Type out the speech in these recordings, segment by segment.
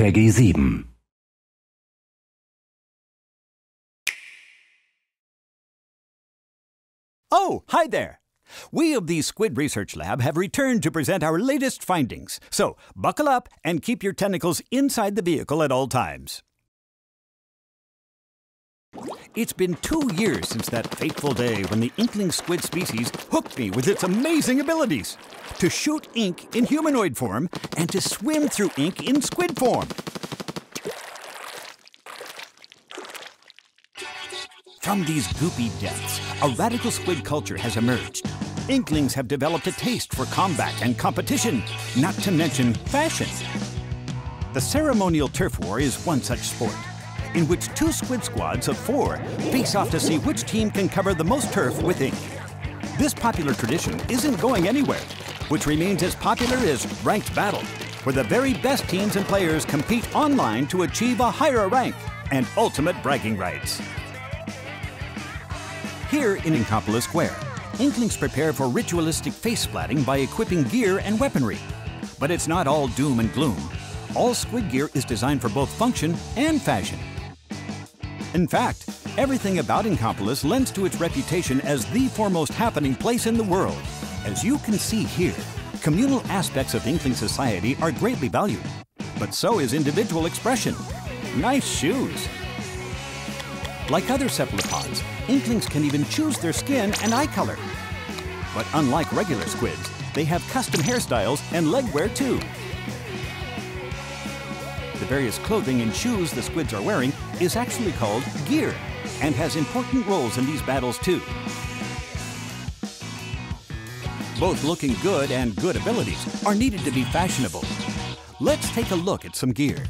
Peggy 7. Oh, hi there! We of the Squid Research Lab have returned to present our latest findings, so buckle up and keep your tentacles inside the vehicle at all times. It's been 2 years since that fateful day when the inkling squid species hooked me with its amazing abilities to shoot ink in humanoid form and to swim through ink in squid form. From these goopy depths, a radical squid culture has emerged. Inklings have developed a taste for combat and competition, not to mention fashion. The ceremonial turf war is one such sport, in which 2 squid squads of 4 face off to see which team can cover the most turf with ink. This popular tradition isn't going anywhere, which remains as popular as ranked battle, where the very best teams and players compete online to achieve a higher rank and ultimate bragging rights. Here in Inkopolis Square, Inklings prepare for ritualistic face splatting by equipping gear and weaponry. But it's not all doom and gloom. All squid gear is designed for both function and fashion. In fact, everything about Inkopolis lends to its reputation as the foremost happening place in the world. As you can see here, communal aspects of Inkling society are greatly valued. But so is individual expression. Nice shoes! Like other cephalopods, Inklings can even choose their skin and eye color. But unlike regular squids, they have custom hairstyles and leg wear too. The various clothing and shoes the squids are wearing is actually called gear and has important roles in these battles too. Both looking good and good abilities are needed to be fashionable. Let's take a look at some gear.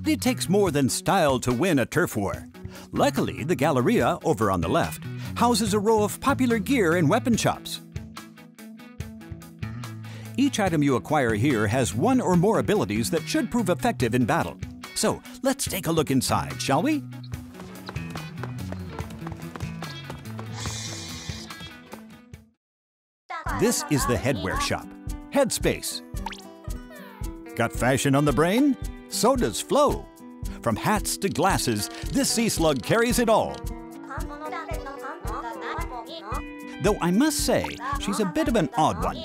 It takes more than style to win a turf war. Luckily, the Galleria, over on the left, houses a row of popular gear and weapon shops. Each item you acquire here has 1 or more abilities that should prove effective in battle. So, let's take a look inside, shall we? This is the headwear shop, Headspace. Got fashion on the brain? So does Flo. From hats to glasses, this sea slug carries it all. Though I must say, she's a bit of an odd one.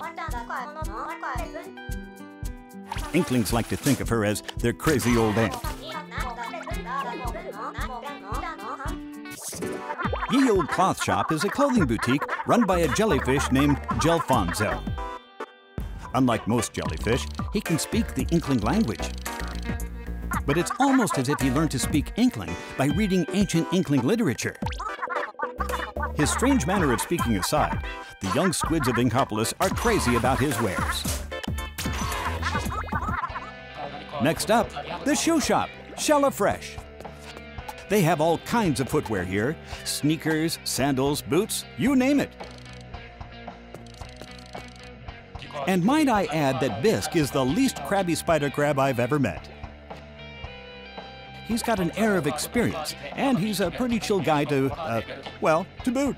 Inklings like to think of her as their crazy old aunt. Ye Old Cloth Shop is a clothing boutique run by a jellyfish named Gelfonzo. Unlike most jellyfish, he can speak the Inkling language. But it's almost as if he learned to speak Inkling by reading ancient Inkling literature. His strange manner of speaking aside, the young squids of Inkopolis are crazy about his wares. Next up, the shoe shop, Shella Fresh. They have all kinds of footwear here, sneakers, sandals, boots, you name it. And might I add that Bisque is the least crabby spider crab I've ever met. He's got an air of experience, and he's a pretty chill guy to boot.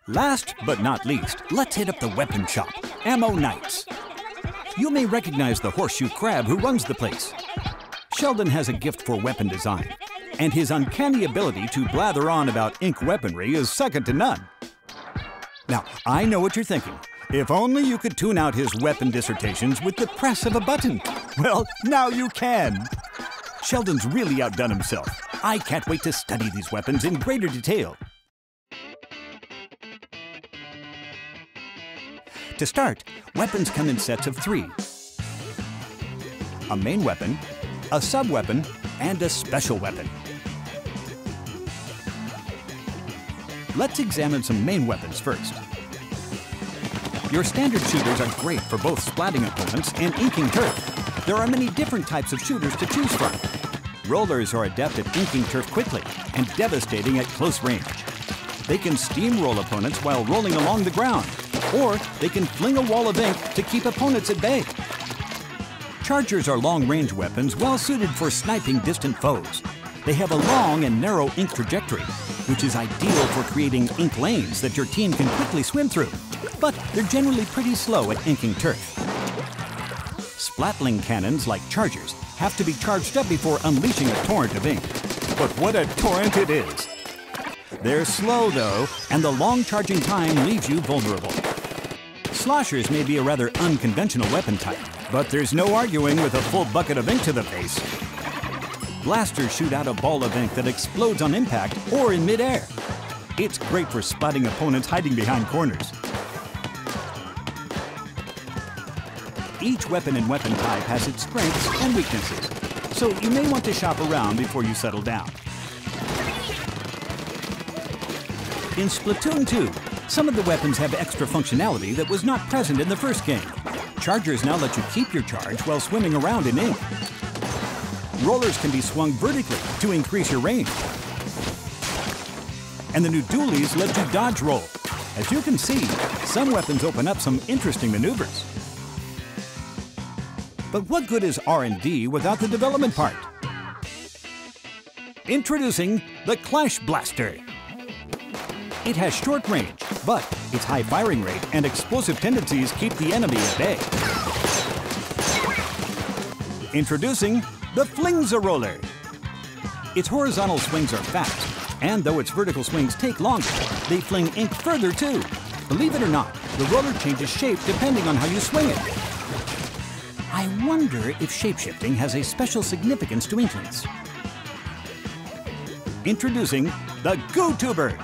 Last but not least, let's hit up the weapon shop, Ammo Knights. You may recognize the horseshoe crab who runs the place. Sheldon has a gift for weapon design, and his uncanny ability to blather on about ink weaponry is second to none. Now, I know what you're thinking. If only you could tune out his weapon dissertations with the press of a button. Well, now you can. Sheldon's really outdone himself. I can't wait to study these weapons in greater detail. To start, weapons come in sets of 3. A main weapon, a sub-weapon, and a special weapon. Let's examine some main weapons first. Your standard shooters are great for both splatting opponents and inking turf. There are many different types of shooters to choose from. Rollers are adept at inking turf quickly and devastating at close range. They can steamroll opponents while rolling along the ground, or they can fling a wall of ink to keep opponents at bay. Chargers are long-range weapons well suited for sniping distant foes. They have a long and narrow ink trajectory, which is ideal for creating ink lanes that your team can quickly swim through. But they're generally pretty slow at inking turf. Splatling cannons, like chargers, have to be charged up before unleashing a torrent of ink. But what a torrent it is! They're slow, though, and the long charging time leaves you vulnerable. Sloshers may be a rather unconventional weapon type, but there's no arguing with a full bucket of ink to the face. Blasters shoot out a ball of ink that explodes on impact or in midair. It's great for spotting opponents hiding behind corners. Each weapon and weapon type has its strengths and weaknesses, so you may want to shop around before you settle down. In Splatoon 2, some of the weapons have extra functionality that was not present in the first game. Chargers now let you keep your charge while swimming around in ink. Rollers can be swung vertically to increase your range. And the new dualies let you dodge roll. As you can see, some weapons open up some interesting maneuvers. But what good is R&D without the development part? Introducing the Clash Blaster. It has short range, but its high firing rate and explosive tendencies keep the enemy at bay. Introducing the Flings-a-Roller. Its horizontal swings are fast, and though its vertical swings take longer, they fling ink further too. Believe it or not, the roller changes shape depending on how you swing it. I wonder if shapeshifting has a special significance to Inklings. Introducing the Goo-Tuber.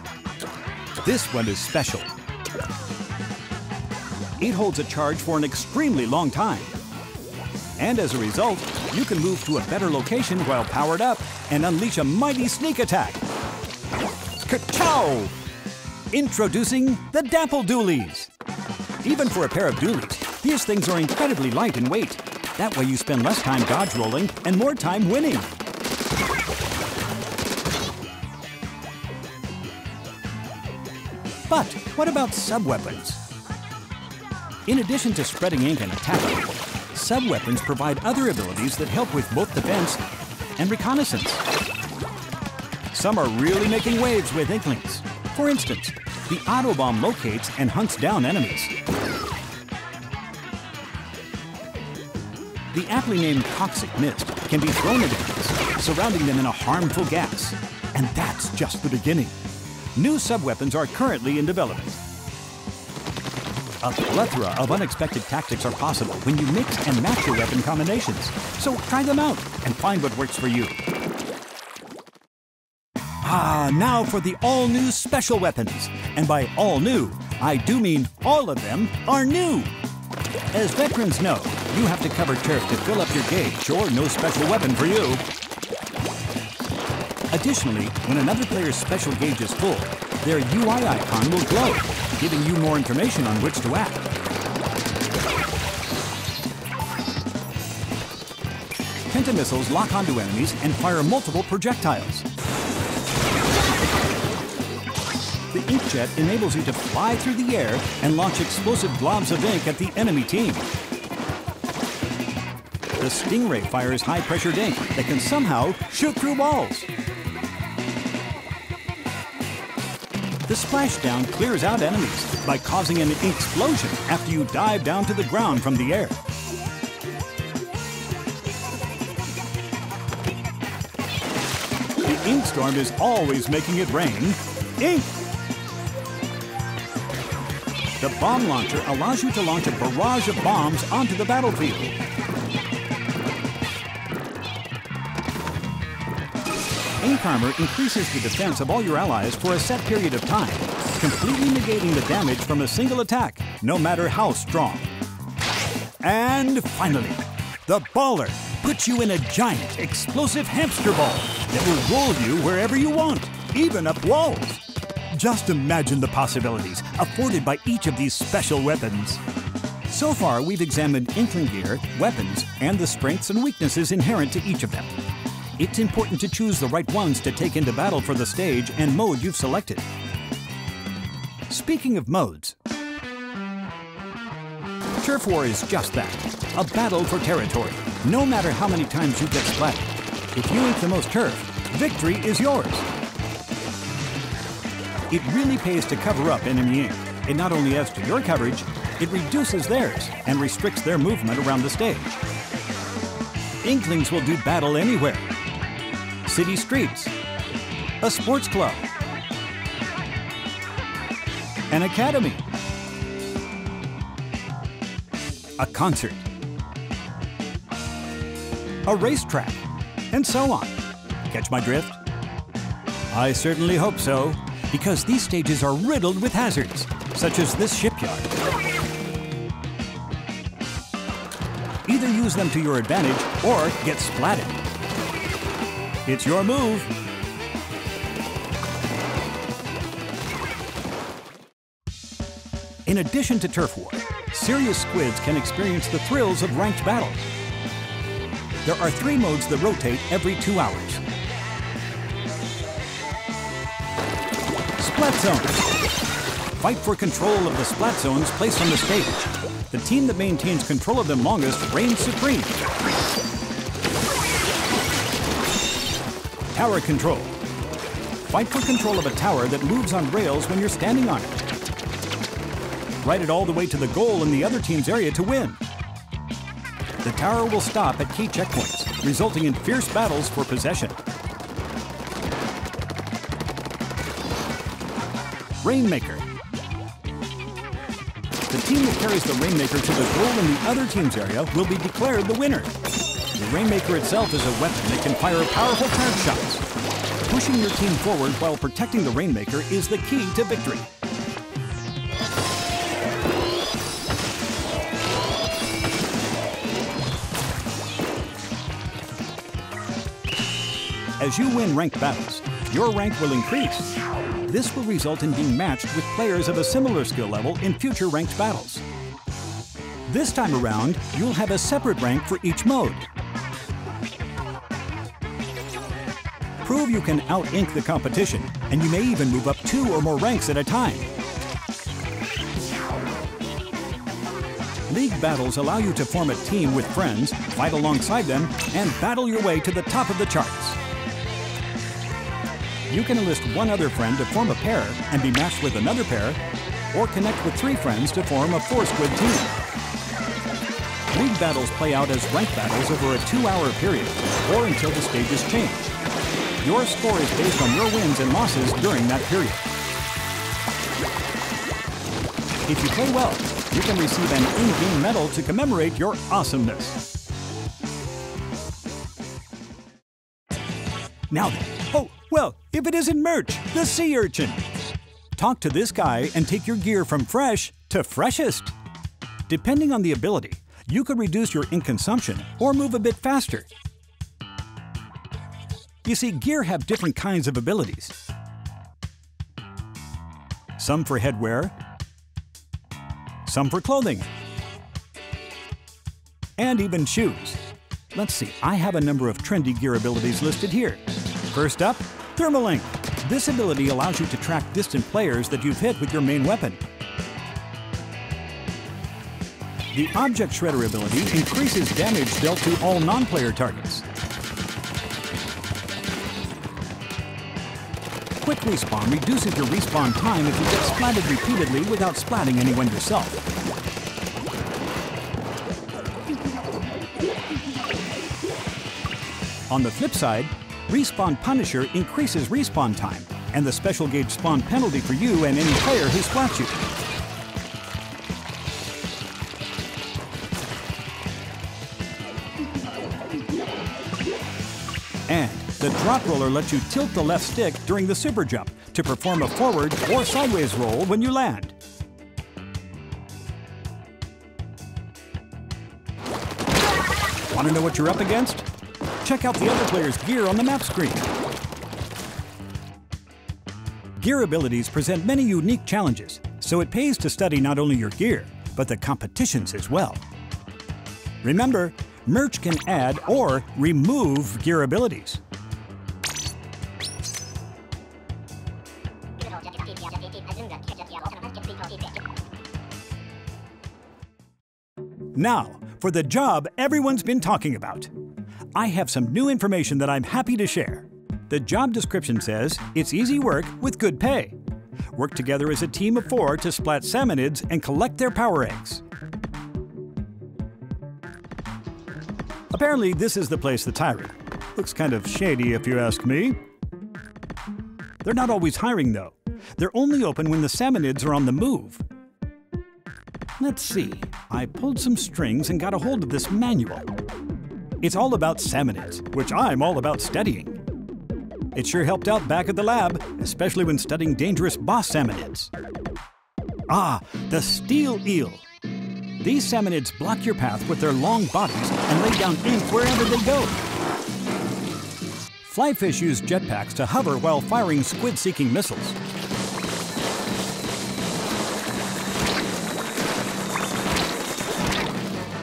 This one is special. It holds a charge for an extremely long time. And as a result, you can move to a better location while powered up and unleash a mighty sneak attack. Ka-chow! Introducing the Dapple Dualies. Even for a pair of dualies, these things are incredibly light in weight. That way you spend less time dodge rolling and more time winning. But what about sub-weapons? In addition to spreading ink and attacking, sub-weapons provide other abilities that help with both defense and reconnaissance. Some are really making waves with Inklings. For instance, the Autobomb locates and hunts down enemies. The aptly named Toxic Mist can be thrown at enemies, surrounding them in a harmful gas. And that's just the beginning. New sub-weapons are currently in development. A plethora of unexpected tactics are possible when you mix and match your weapon combinations. So try them out and find what works for you. Now for the all-new special weapons. And by all new, I do mean all of them are new. As veterans know, you have to cover turf to fill up your gauge or no special weapon for you. Additionally, when another player's special gauge is full, their UI icon will glow, giving you more information on which to act. Pentamissiles lock onto enemies and fire multiple projectiles. The inkjet enables you to fly through the air and launch explosive globs of ink at the enemy team. The Stingray fires high-pressured ink that can somehow shoot through walls. The Splashdown clears out enemies by causing an explosion after you dive down to the ground from the air. The Inkstorm is always making it rain ink. The Bomb Launcher allows you to launch a barrage of bombs onto the battlefield. Ink Armor increases the defense of all your allies for a set period of time, completely negating the damage from a single attack, no matter how strong. And finally, the Baller puts you in a giant, explosive hamster ball that will roll you wherever you want, even up walls. Just imagine the possibilities afforded by each of these special weapons. So far, we've examined Inkling gear, weapons, and the strengths and weaknesses inherent to each of them. It's important to choose the right ones to take into battle for the stage and mode you've selected. Speaking of modes, Turf War is just that, a battle for territory, no matter how many times you get splattered. If you ink the most turf, victory is yours. It really pays to cover up enemy ink. It not only adds to your coverage, it reduces theirs and restricts their movement around the stage. Inklings will do battle anywhere. City streets, a sports club, an academy, a concert, a racetrack, and so on. Catch my drift? I certainly hope so, because these stages are riddled with hazards, such as this shipyard. Either use them to your advantage or get splatted. It's your move. In addition to turf war, serious squids can experience the thrills of ranked battles. There are 3 modes that rotate every 2 hours. Splat zones. Fight for control of the splat zones placed on the stage. The team that maintains control of them longest reigns supreme. Tower control. Fight for control of a tower that moves on rails when you're standing on it. Ride it all the way to the goal in the other team's area to win. The tower will stop at key checkpoints, resulting in fierce battles for possession. Rainmaker. The team that carries the Rainmaker to the goal in the other team's area will be declared the winner. The Rainmaker itself is a weapon that can fire powerful charge shots. Pushing your team forward while protecting the Rainmaker is the key to victory. As you win ranked battles, your rank will increase. This will result in being matched with players of a similar skill level in future ranked battles. This time around, you'll have a separate rank for each mode. Prove you can out-ink the competition, and you may even move up 2 or more ranks at a time. League battles allow you to form a team with friends, fight alongside them, and battle your way to the top of the charts. You can enlist one other friend to form a pair and be matched with another pair, or connect with 3 friends to form a 4-squid team. League battles play out as ranked battles over a 2-hour period, or until the stages change. Your score is based on your wins and losses during that period. If you play well, you can receive an in-game medal to commemorate your awesomeness. Now then, well, if it isn't Merch, the sea urchin. Talk to this guy and take your gear from fresh to freshest. Depending on the ability, you could reduce your ink consumption or move a bit faster. You see, gear have different kinds of abilities. Some for headwear, some for clothing, and even shoes. Let's see, I have a number of trendy gear abilities listed here. First up, Thermal Ink. This ability allows you to track distant players that you've hit with your main weapon. The Object Shredder ability increases damage dealt to all non-player targets. Quick Respawn reduces your respawn time if you get splatted repeatedly without splatting anyone yourself. On the flip side, Respawn Punisher increases respawn time and the special gauge spawn penalty for you and any player who splats you. And the Drop Roller lets you tilt the left stick during the super jump to perform a forward or sideways roll when you land. Want to know what you're up against? Check out the other player's gear on the map screen. Gear abilities present many unique challenges, so it pays to study not only your gear, but the competitions as well. Remember, Merch can add or remove gear abilities. Now, for the job everyone's been talking about. I have some new information that I'm happy to share. The job description says it's easy work with good pay. work together as a team of 4 to splat salmonids and collect their power eggs. Apparently, this is the place that's hiring. Looks kind of shady if you ask me. They're not always hiring though. They're only open when the salmonids are on the move. Let's see, I pulled some strings and got a hold of this manual. It's all about salmonids, which I'm all about studying. It sure helped out back at the lab, especially when studying dangerous boss salmonids. Ah, the steel eel. These salmonids block your path with their long bodies and lay down ink wherever they go. Flyfish use jetpacks to hover while firing squid-seeking missiles.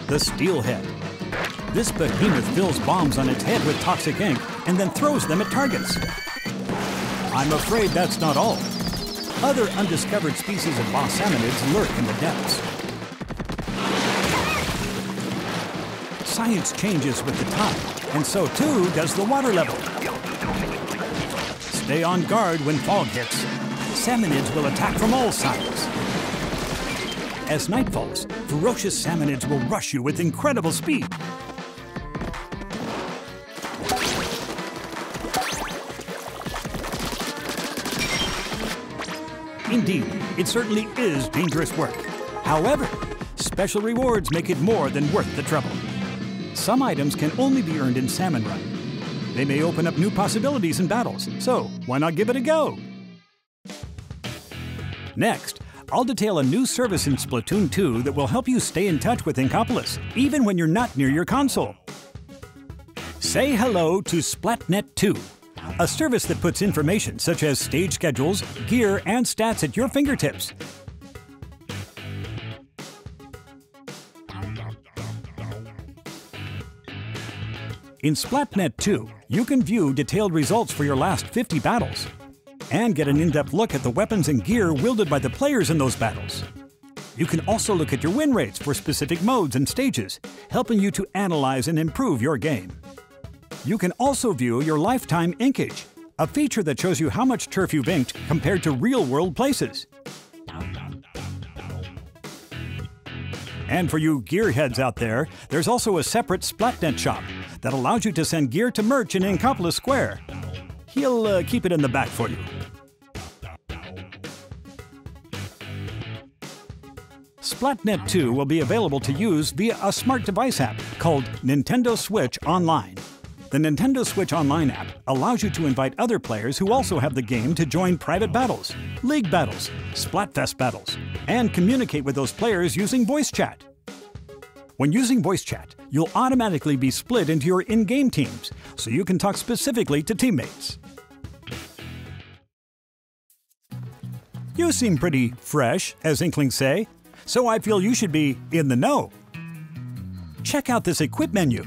The steelhead. This behemoth fills bombs on its head with toxic ink and then throws them at targets. I'm afraid that's not all. Other undiscovered species of boss salmonids lurk in the depths. Science changes with the tide, and so too does the water level. Stay on guard when fog hits. Salmonids will attack from all sides. As night falls, ferocious salmonids will rush you with incredible speed. Indeed, it certainly is dangerous work. However, special rewards make it more than worth the trouble. Some items can only be earned in Salmon Run. They may open up new possibilities in battles, so why not give it a go? Next, I'll detail a new service in Splatoon 2 that will help you stay in touch with Inkopolis, even when you're not near your console. Say hello to Splatnet 2, a service that puts information such as stage schedules, gear, and stats at your fingertips. In Splatnet 2, you can view detailed results for your last 50 battles, and get an in-depth look at the weapons and gear wielded by the players in those battles. You can also look at your win rates for specific modes and stages, helping you to analyze and improve your game. You can also view your lifetime inkage, a feature that shows you how much turf you've inked compared to real-world places. And for you gearheads out there, there's also a separate Splatnet shop that allows you to send gear to merch in Inkopolis Square. He'll keep it in the back for you. Splatnet 2 will be available to use via a smart device app called Nintendo Switch Online. The Nintendo Switch Online app allows you to invite other players who also have the game to join private battles, league battles, Splatfest battles, and communicate with those players using voice chat. When using voice chat, you'll automatically be split into your in-game teams, so you can talk specifically to teammates. You seem pretty fresh, as Inklings say, so I feel you should be in the know. Check out this Equip menu.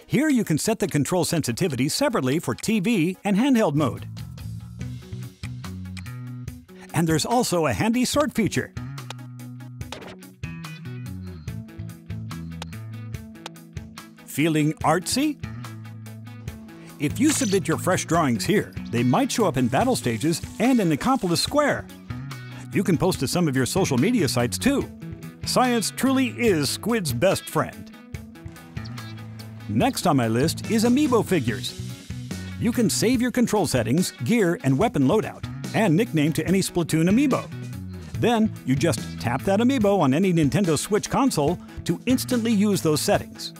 Here you can set the control sensitivity separately for TV and handheld mode. And there's also a handy sort feature. Feeling artsy? If you submit your fresh drawings here, they might show up in battle stages and in Inkopolis Square. You can post to some of your social media sites too. Science truly is Squid's best friend. Next on my list is Amiibo figures. You can save your control settings, gear, and weapon loadout, and nickname to any Splatoon Amiibo. Then you just tap that Amiibo on any Nintendo Switch console to instantly use those settings.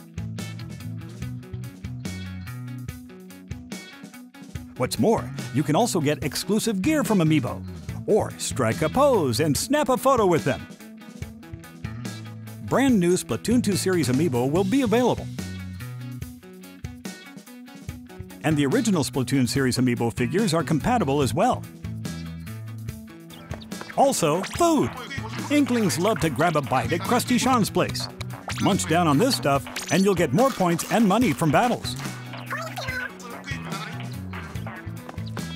What's more, you can also get exclusive gear from Amiibo, or strike a pose and snap a photo with them. Brand new Splatoon 2 Series Amiibo will be available. And the original Splatoon Series Amiibo figures are compatible as well. Also, food! Inklings love to grab a bite at Krusty Sean's place. Munch down on this stuff, and you'll get more points and money from battles.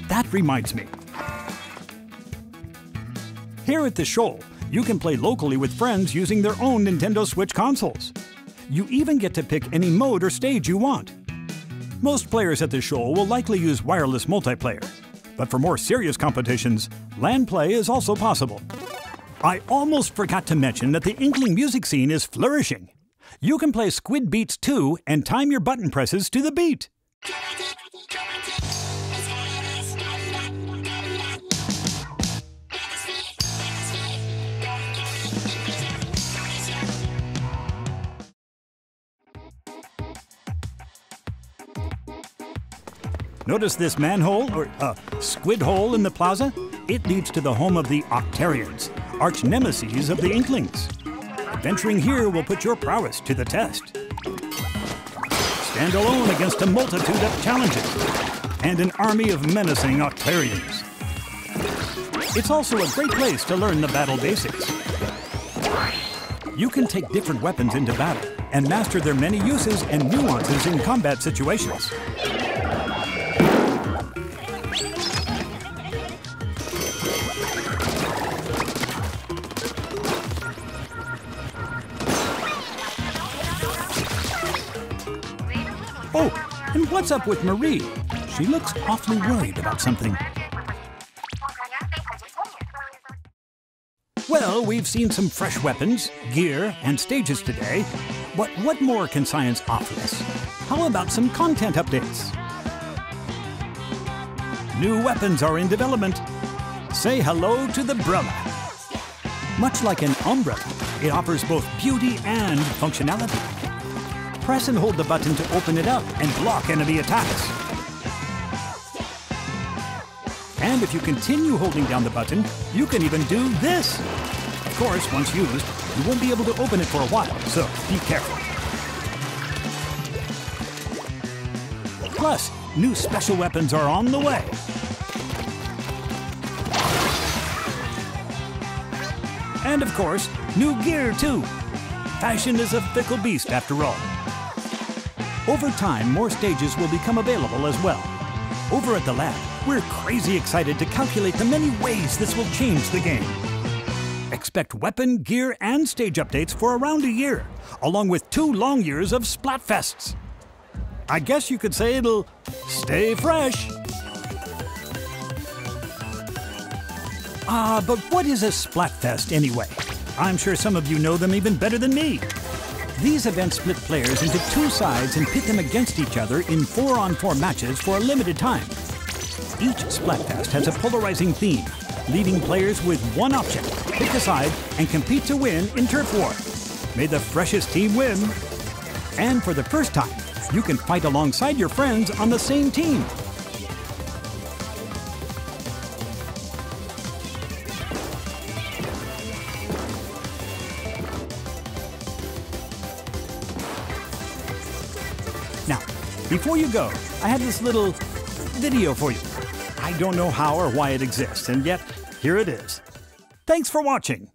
That reminds me. Here at the Shoal, you can play locally with friends using their own Nintendo Switch consoles. You even get to pick any mode or stage you want. Most players at the Shoal will likely use wireless multiplayer. But for more serious competitions, LAN play is also possible. I almost forgot to mention that the Inkling music scene is flourishing. You can play Squid Beats 2 and time your button presses to the beat. Notice this manhole, or squid hole in the plaza? It leads to the home of the Octarians, arch nemeses of the Inklings. Adventuring here will put your prowess to the test. Stand alone against a multitude of challenges and an army of menacing Octarians. It's also a great place to learn the battle basics. You can take different weapons into battle and master their many uses and nuances in combat situations. Oh, and what's up with Marie? She looks awfully worried about something. Well, we've seen some fresh weapons, gear, and stages today, but what more can science offer us? How about some content updates? New weapons are in development. Say hello to the Brella. Much like an umbrella, it offers both beauty and functionality. Press and hold the button to open it up and block enemy attacks. And if you continue holding down the button, you can even do this. Of course, once used, you won't be able to open it for a while, so be careful. Plus, new special weapons are on the way. And of course, new gear too. Fashion is a fickle beast after all. Over time, more stages will become available as well. Over at the lab, we're crazy excited to calculate the many ways this will change the game. Expect weapon, gear, and stage updates for around a year, along with 2 long years of Splatfests. I guess you could say it'll stay fresh. But what is a Splatfest anyway? I'm sure some of you know them even better than me. These events split players into 2 sides and pit them against each other in 4-on-4 matches for a limited time. Each Splatfest has a polarizing theme, leaving players with one option: pick a side and compete to win in turf war. May the freshest team win. And for the first time, you can fight alongside your friends on the same team. Now, before you go, I have this little video for you. I don't know how or why it exists, and yet, here it is. Thanks for watching.